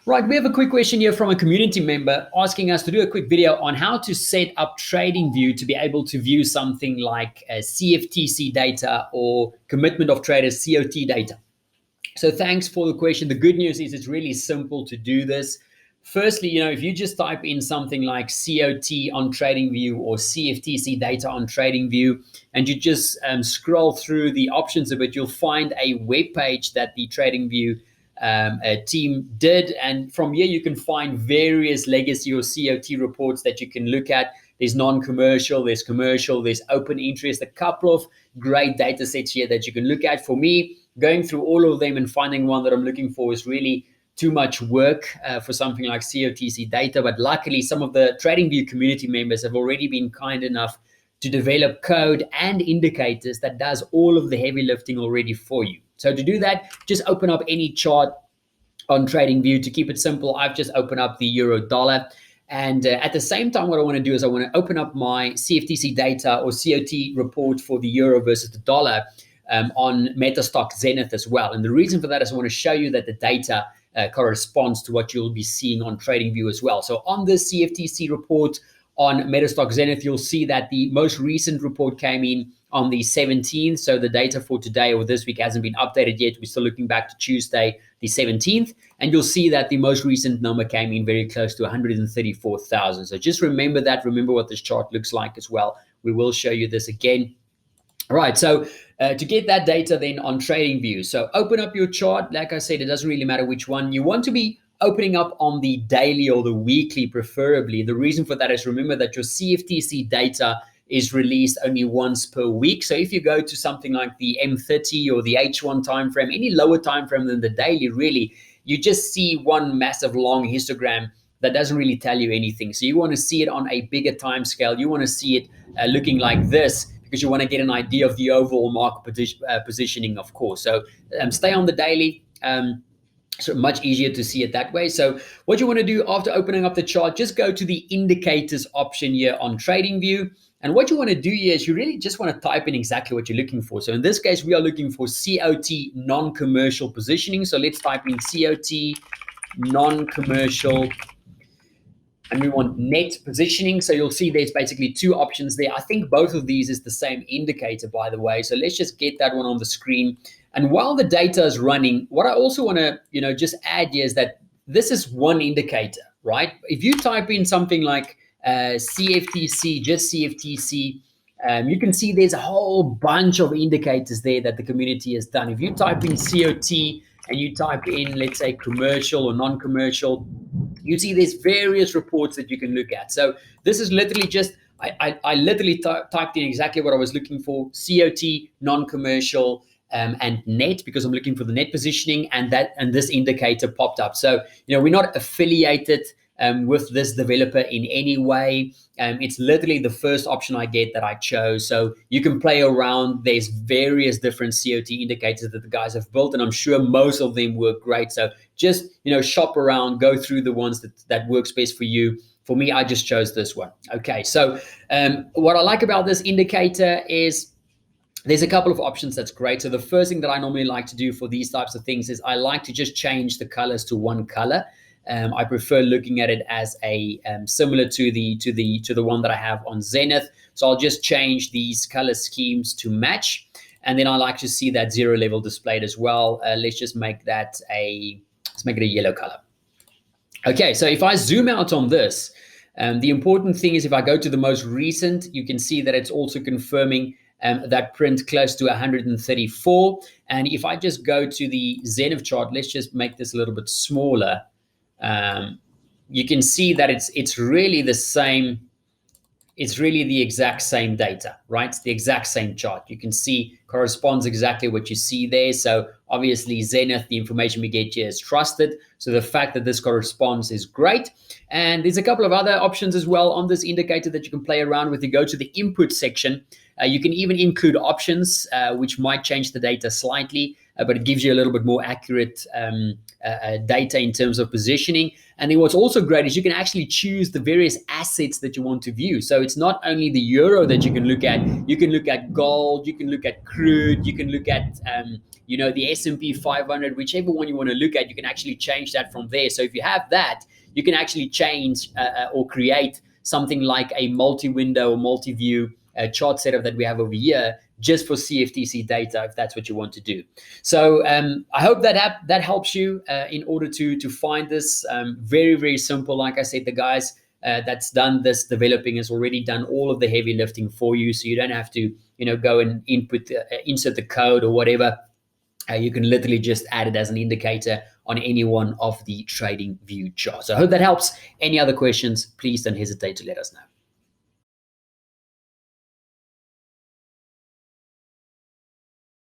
Right, we have a quick question here from a community member asking us to do a quick video on how to set up Tradingview to be able to view something like CFTC data or commitment of traders COT data. So thanks for the question. The good news is it's really simple to do this. Firstly, if you just type in something like COT on Tradingview or CFTC data on Tradingview, and you just scroll through the options a bit, you'll find a web page that the Tradingview team did. And from here, you can find various legacy or COT reports that you can look at. There's non-commercial, there's commercial, there's open interest, a couple of great data sets here that you can look at. For me, going through all of them and finding one that I'm looking for is really too much work for something like COTC data. But luckily, some of the Tradingview community members have already been kind enough to develop code and indicators that does all of the heavy lifting already for you. So to do that, just open up any chart on Tradingview. To keep it simple, I've just opened up the euro dollar. And at the same time, what I want to do is I want to open up my CFTC data or COT report for the euro versus the dollar on Metastock Zenith as well. And the reason for that is I want to show you that the data corresponds to what you'll be seeing on Tradingview as well. So on this CFTC report on Metastock Zenith, you'll see that the most recent report came in on the 17th. So the data for today or this week hasn't been updated yet. We're still looking back to Tuesday, the 17th. And you'll see that the most recent number came in very close to 134,000. So just remember that. Remember what this chart looks like as well. We will show you this again. All right, so to get that data then on Tradingview. So open up your chart. Like I said, it doesn't really matter which one. You want to be opening up on the daily or the weekly preferably. The reason for that is remember that your CFTC data is released only once per week. So if you go to something like the M30 or the H1 timeframe, any lower timeframe than the daily, really, you just see one massive long histogram that doesn't really tell you anything. So you want to see it on a bigger time scale. You want to see it looking like this because you want to get an idea of the overall market positioning, of course. So stay on the daily. So much easier to see it that way. So what you want to do after opening up the chart, just go to the indicators option here on Tradingview. And what you want to do here is you really just want to type in exactly what you're looking for. So in this case, we are looking for COT non-commercial positioning. So let's type in COT non-commercial. And we want net positioning. So you'll see there's basically two options there. I think both of these is the same indicator, by the way. So let's just get that one on the screen. And while the data is running, what I also want to, just add here is that this is one indicator, right? If you type in something like CFTC, just CFTC, you can see there's a whole bunch of indicators there that the community has done. If you type in COT and you type in, let's say, commercial or non-commercial, you see there's various reports that you can look at. So this is literally just, I literally typed in exactly what I was looking for, COT, non-commercial, and net, because I'm looking for the net positioning, and this indicator popped up. So, we're not affiliated with this developer in any way. It's literally the first option I get that I chose. So you can play around. There's various different COT indicators that the guys have built, and I'm sure most of them work great. So just, shop around, go through the ones that works best for you. For me, I just chose this one. Okay, so what I like about this indicator is there's a couple of options that's great. So the first thing that I normally like to do for these types of things is I like to just change the colors to one color. I prefer looking at it as a similar to the one that I have on Zenith. So I'll just change these color schemes to match, and then I like to see that zero level displayed as well. Let's just make that let's make it a yellow color. Okay, so if I zoom out on this, the important thing is if I go to the most recent, you can see that it's also confirming that print close to 134. And if I just go to the Zenith chart, let's just make this a little bit smaller. You can see that it's really the same. It's really the exact same data, right? It's the exact same chart. You can see corresponds exactly what you see there. So obviously Zenith, the information we get here is trusted. So the fact that this corresponds is great. And there's a couple of other options as well on this indicator that you can play around with. You go to the input section. You can even include options, which might change the data slightly, but it gives you a little bit more accurate data in terms of positioning. And then what's also great is you can actually choose the various assets that you want to view. So it's not only the euro that you can look at gold, you can look at crude, you can look at the S&P 500, whichever one you want to look at, you can actually change that from there. So if you have that, you can actually change or create something like a multi-window or multi-view chart setup that we have over here just for CFTC data, if that's what you want to do. So I hope that helps you in order to find this. Very, very simple. Like I said, the guys that's done this developing has already done all of the heavy lifting for you, so you don't have to go and insert the code or whatever. You can literally just add it as an indicator on any one of the TradingView charts. So I hope that helps. Any other questions, please don't hesitate to let us know.